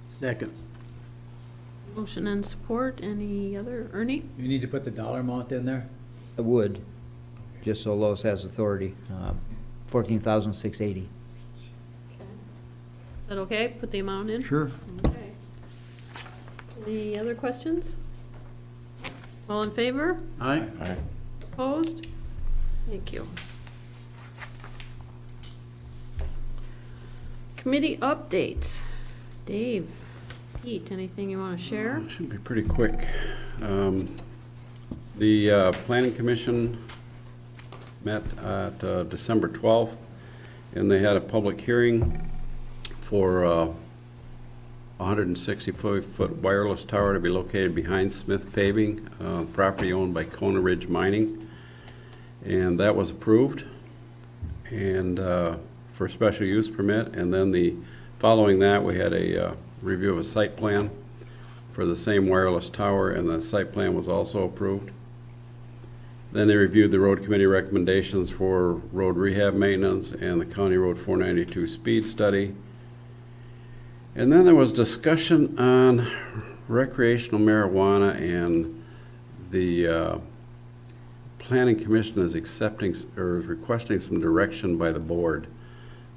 Second. Motion and support. Any other? Ernie? You need to put the dollar amount in there? I would, just so Lois has authority, $14,680. Is that okay? Put the amount in? Sure. Okay. Any other questions? All in favor? Aye. Opposed? Thank you. Committee updates. Dave, Pete, anything you want to share? Should be pretty quick. The Planning Commission met at December 12th, and they had a public hearing for a 160-foot wireless tower to be located behind Smith Paving, property owned by Kona Ridge Mining. And that was approved and for a special use permit. And then following that, we had a review of a site plan for the same wireless tower, and the site plan was also approved. Then they reviewed the road committee recommendations for road rehab maintenance and the County Road 492 speed study. And then there was discussion on recreational marijuana, and the Planning Commission is accepting or is requesting some direction by the board.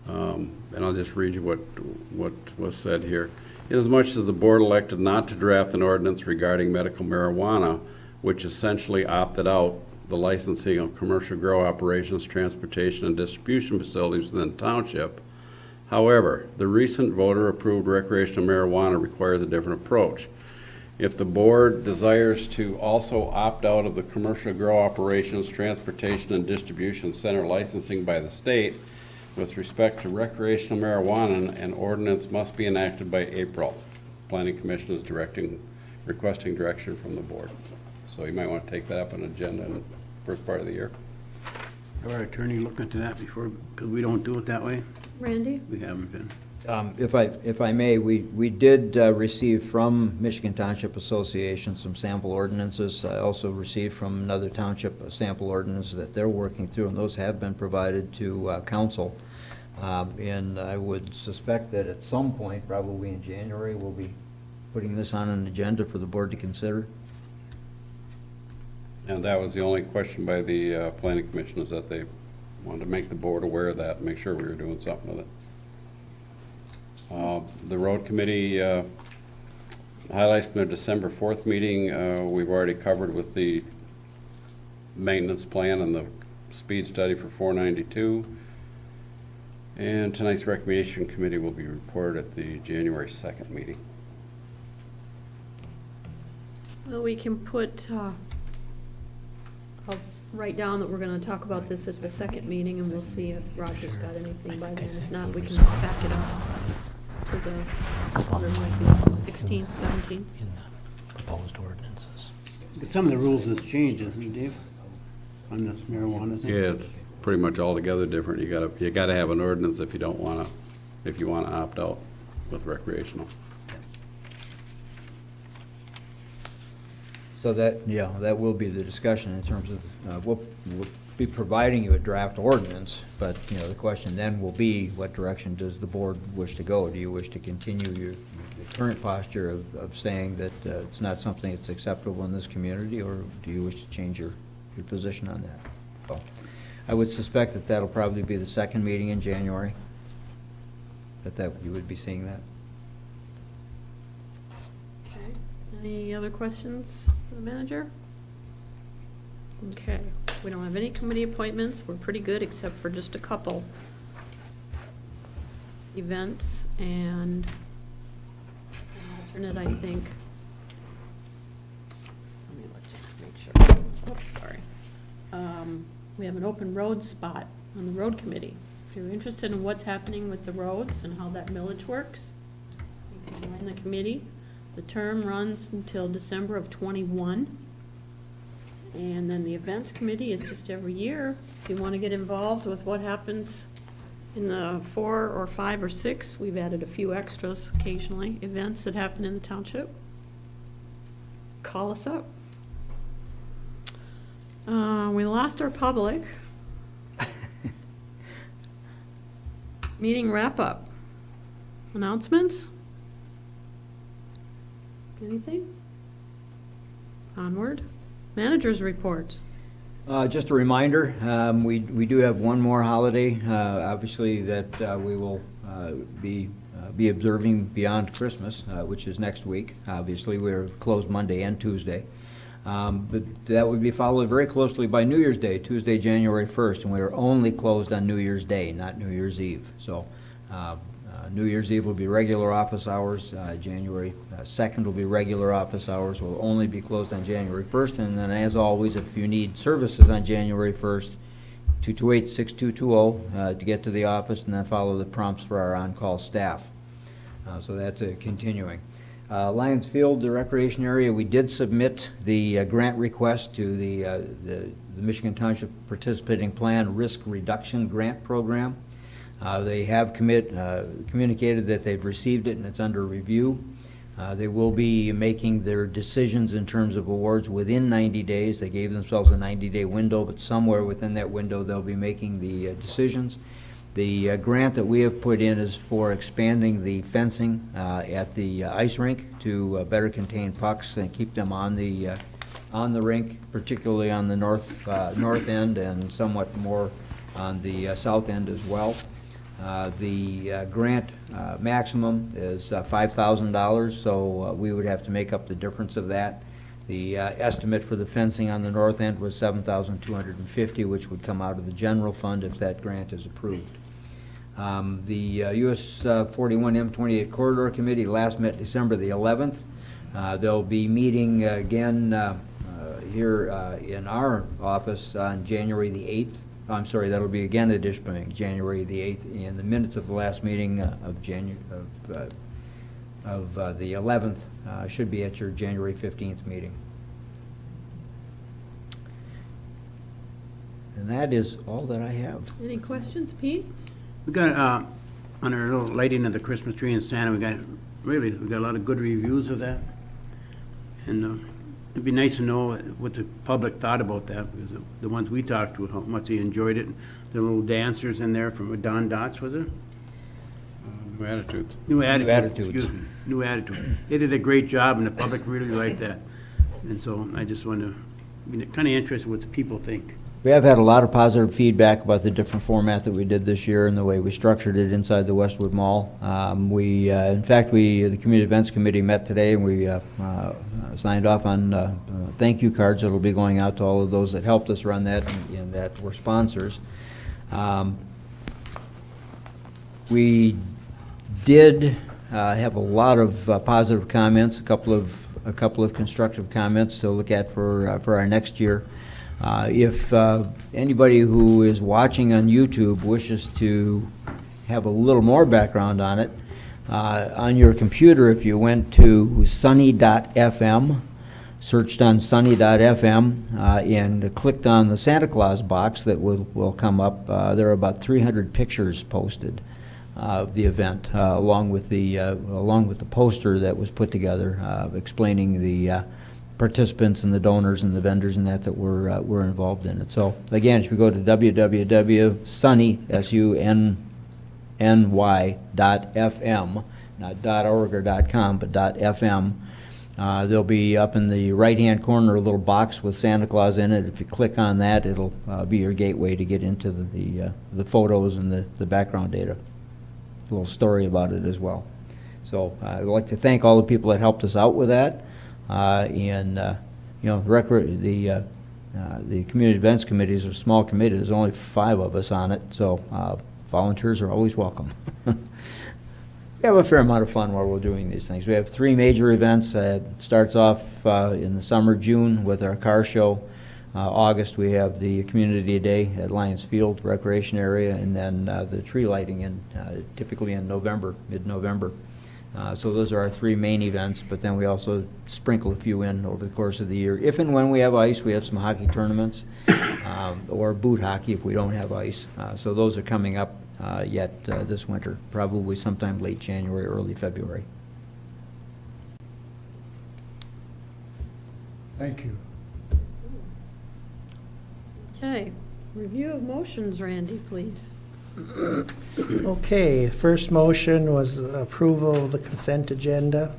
And I'll just read you what was said here. Inasmuch as the board elected not to draft an ordinance regarding medical marijuana, which essentially opted out the licensing of commercial grow operations, transportation, and distribution facilities within the township. However, the recent voter-approved recreational marijuana requires a different approach. If the board desires to also opt out of the commercial grow operations, transportation, and distribution center licensing by the state, with respect to recreational marijuana, an ordinance must be enacted by April. Planning Commission is requesting direction from the board. So you might want to take that up on the agenda in the first part of the year. Have our attorney look into that before, because we don't do it that way. Randy? We haven't been. If I may, we did receive from Michigan Township Association some sample ordinances. I also received from another township a sample ordinance that they're working through, and those have been provided to council. And I would suspect that at some point, probably in January, we'll be putting this on an agenda for the board to consider. And that was the only question by the Planning Commission, is that they wanted to make the board aware of that and make sure we were doing something with it. The road committee Highlights from their December 4th meeting, we've already covered with the maintenance plan and the speed study for 492. And tonight's Recreation Committee will be reported at the January 2nd meeting. Well, we can put, I'll write down that we're gonna talk about this at the second meeting, and we'll see if Roger's got anything by then. If not, we can back it up to the, whatever it might be, 16th, 17th. In the proposed ordinances. But some of the rules has changed, hasn't it, Dave? On this marijuana thing? Yeah, it's pretty much altogether different. You gotta have an ordinance if you don't wanna, if you wanna opt out with recreational. So that, yeah, that will be the discussion in terms of, we'll be providing you a draft ordinance, but, you know, the question then will be, what direction does the board wish to go? Do you wish to continue your current posture of saying that it's not something that's acceptable in this community, or do you wish to change your position on that? So, I would suspect that that'll probably be the second meeting in January, that you would be seeing that. Okay. Any other questions for the manager? Okay, we don't have any committee appointments. We're pretty good, except for just a couple events and an alternate, I think. Let me look just to make sure. Oops, sorry. We have an open road spot on the road committee. If you're interested in what's happening with the roads and how that millage works, you can join the committee. The term runs until December of '21. And then the events committee is just every year. If you want to get involved with what happens in the 4 or 5 or 6, we've added a few extras occasionally, events that happen in the township, call us up. We lost our public. Meeting wrap-up. Announcements? Anything? Onward. Managers' reports. Just a reminder, we do have one more holiday, obviously, that we will be observing beyond Christmas, which is next week. Obviously, we're closed Monday and Tuesday. But that would be followed very closely by New Year's Day, Tuesday, January 1st, and we are only closed on New Year's Day, not New Year's Eve. So New Year's Eve will be regular office hours. January 2nd will be regular office hours. We'll only be closed on January 1st. And then, as always, if you need services on January 1st, 228-6220 to get to the office, and then follow the prompts for our on-call staff. So that's continuing. Lions Field, the recreation area, we did submit the grant request to the Michigan Township Participating Plan Risk Reduction Grant Program. They have communicated that they've received it and it's under review. They will be making their decisions in terms of awards within 90 days. They gave themselves a 90-day window, but somewhere within that window they'll be making the decisions. The grant that we have put in is for expanding the fencing at the ice rink to better contain pucks and keep them on the rink, particularly on the north end and somewhat more on the south end as well. The grant maximum is $5,000, so we would have to make up the difference of that. The estimate for the fencing on the north end was $7,250, which would come out of the general fund if that grant is approved. The US 41 M28 Corridor Committee last met December the 11th. They'll be meeting again here in our office on January the 8th. I'm sorry, that'll be again at Ishpeming, January the 8th, in the minutes of the last meeting of the 11th should be at your January 15th meeting. And that is all that I have. Any questions, Pete? We got, on our little lighting of the Christmas tree in Santa, we got a lot of good reviews of that. And it'd be nice to know what the public thought about that, because the ones we talked to, how much they enjoyed it. The little dancers in there from Don Dots, was it? New attitudes. New Attitudes. Attitudes. Excuse me, New Attitude. They did a great job, and the public really liked that. And so I just want to be kind of interested what the people think. We have had a lot of positive feedback about the different format that we did this year and the way we structured it inside the Westwood Mall. In fact, the Community Events Committee met today, and we signed off on thank you cards that will be going out to all of those that helped us run that and that were sponsors. We did have a lot of positive comments, a couple of constructive comments to look at for our next year. If anybody who is watching on YouTube wishes to have a little more background on it, on your computer, if you went to sunny.fm, searched on sunny.fm, and clicked on the Santa Claus box that will come up, there are about 300 pictures posted of the event, along with the poster that was put together explaining the participants and the donors and the vendors and that were involved in it. So again, if you go to www.sunny, SUNNY.fm, not .org or .com, but .fm, there'll be up in the right-hand corner a little box with Santa Claus in it. If you click on that, it'll be your gateway to get into the photos and the background data. A little story about it as well. So I'd like to thank all the people that helped us out with that. The Community Events Committee is a small committee. There's only 5 of us on it, so volunteers are always welcome. We have a fair amount of fun while we're doing these things. We have 3 major events. It starts off in the summer, June, with our car show. August, we have the Community Day at Lions Field Recreation Area, and then the tree lighting typically in November, mid-November. So those are our 3 main events, but then we also sprinkle a few in over the course of the year. If and when we have ice, we have some hockey tournaments, or boot hockey if we don't have ice. So those are coming up yet this winter, probably sometime late January, early February. Thank you. Okay, review of motions, Randy, please. Okay, first motion was approval of the consent agenda,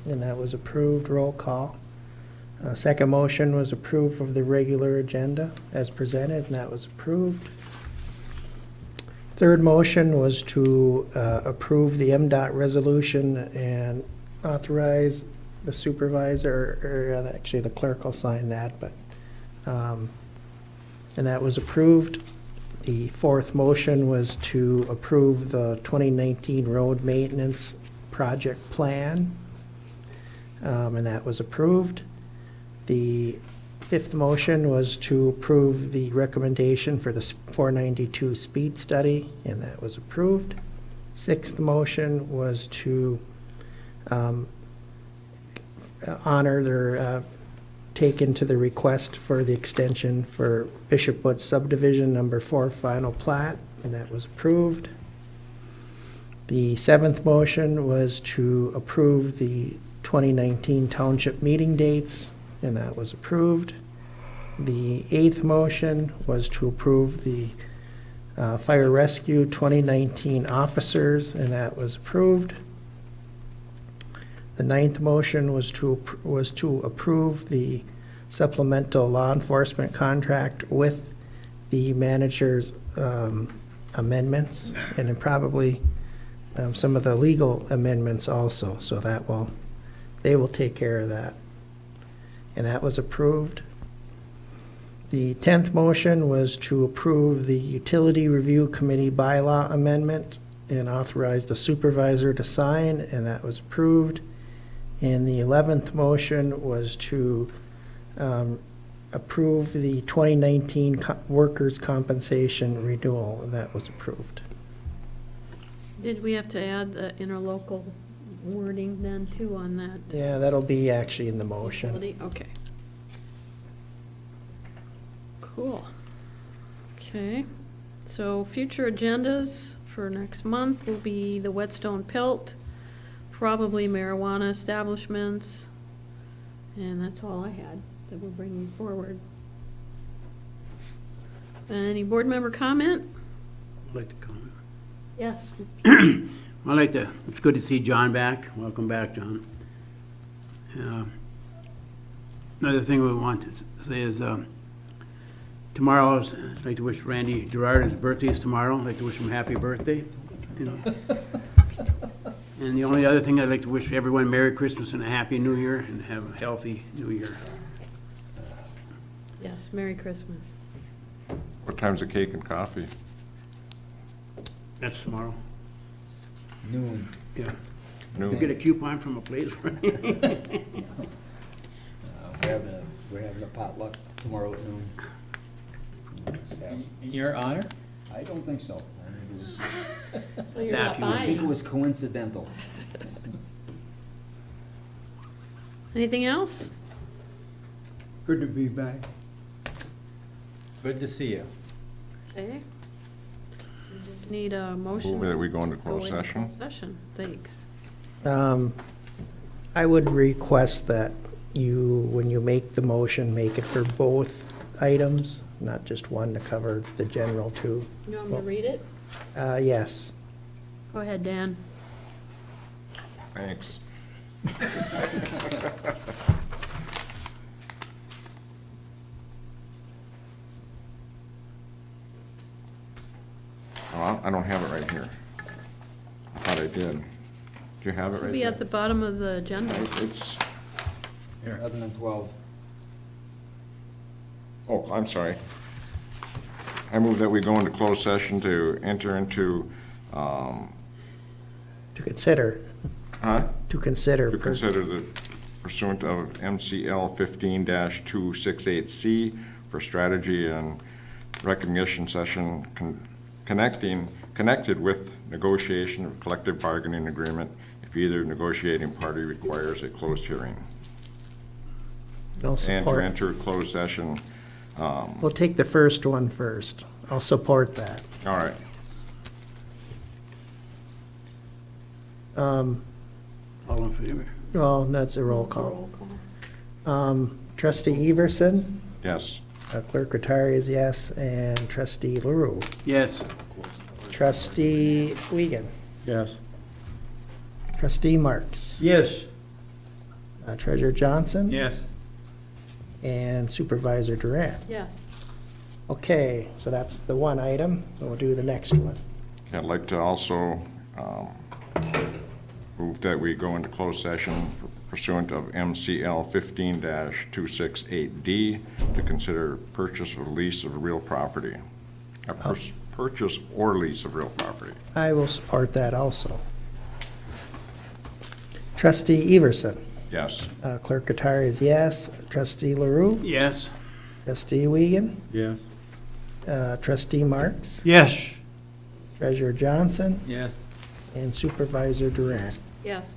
and that was approved, roll call. Second motion was approve of the regular agenda as presented, and that was approved. Third motion was to approve the MDOT resolution and authorize the supervisor, or actually the clerk will sign that, but, and that was approved. The fourth motion was to approve the 2019 road maintenance project plan, and that was approved. The fifth motion was to approve the recommendation for the 492 speed study, and that was approved. Sixth motion was to honor their take into the request for the extension for Bishop Woods subdivision number 4 final plat, and that was approved. The seventh motion was to approve the 2019 township meeting dates, and that was approved. The eighth motion was to approve the fire rescue 2019 officers, and that was approved. The ninth motion was to approve the supplemental law enforcement contract with the manager's amendments, and then probably some of the legal amendments also. So they will take care of that, and that was approved. The 10th motion was to approve the Utility Review Committee bylaw amendment and authorize the supervisor to sign, and that was approved. And the 11th motion was to approve the 2019 workers' compensation renewal, and that was approved. Did we have to add the interlocal wording then too on that? Yeah, that'll be actually in the motion. Utility? Okay. Cool. Okay, so future agendas for next month will be the Whetstone Pelt, probably marijuana establishments, and that's all I had that we're bringing forward. Any board member comment? I'd like to comment. Yes. It's good to see John back. Welcome back, John. Another thing we want to say is, Tomorrow, I'd like to wish Randy Gerard, his birthday is tomorrow. I'd like to wish him happy birthday, you know. And the only other thing, I'd like to wish everyone Merry Christmas and a Happy New Year, and have a healthy New Year. Yes, Merry Christmas. What time's the cake and coffee? That's tomorrow. Noon. Yeah. Noon. You get a coupon from a place, right? We're having a potluck tomorrow at noon. In your honor? I don't think so. I think it was- So you're Staff, not you I think it buying. was coincidental. Anything else? Good to be back. Good to see you. Okay. We just need a motion. Move that we go into Go closed into session. closed session, thanks. I would request that you, when you make the motion, make it for both items, not just one to cover the general too. You want me to read it? Yes. Go ahead, Dan. Thanks. Oh, I don't have it right here. I thought I did. Do you have it Should right be at the there? bottom of the agenda. It's, 11 and 12. oh, I'm sorry. I move that we go into closed session to enter into, To consider, huh? to consider. To consider the pursuant of MCL 15-268C for strategy and recognition session connected with negotiation of collective bargaining agreement if either negotiating party requires a closed hearing. I'll And to support. enter closed session, We'll take the first one first. I'll support that. all right. All in favor? Well, that's a roll call. Roll call. Trustee Everson, Yes. Clerk Rattari is yes, and Trustee LaRue. Yes. Trustee Wiegand, Yes. Trustee Marks, Yes. Treasurer Johnson. Yes. And Supervisor Durant. Yes. Okay, so that's the one item. We'll do the next one. I'd like to also move that we go into closed session pursuant of MCL 15-268D to consider purchase or lease of real property. Purchase or lease of real property. I will support that also. Trustee Everson, Yes. Clerk Rattari is yes. Trustee LaRue, Yes. Trustee Wiegand, Yes. Trustee Marks, Yes. Treasurer Johnson, Yes. and Supervisor Durant. Yes.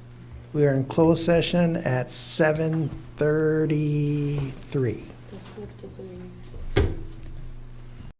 We are in closed session at 7:33. Just lift to 3.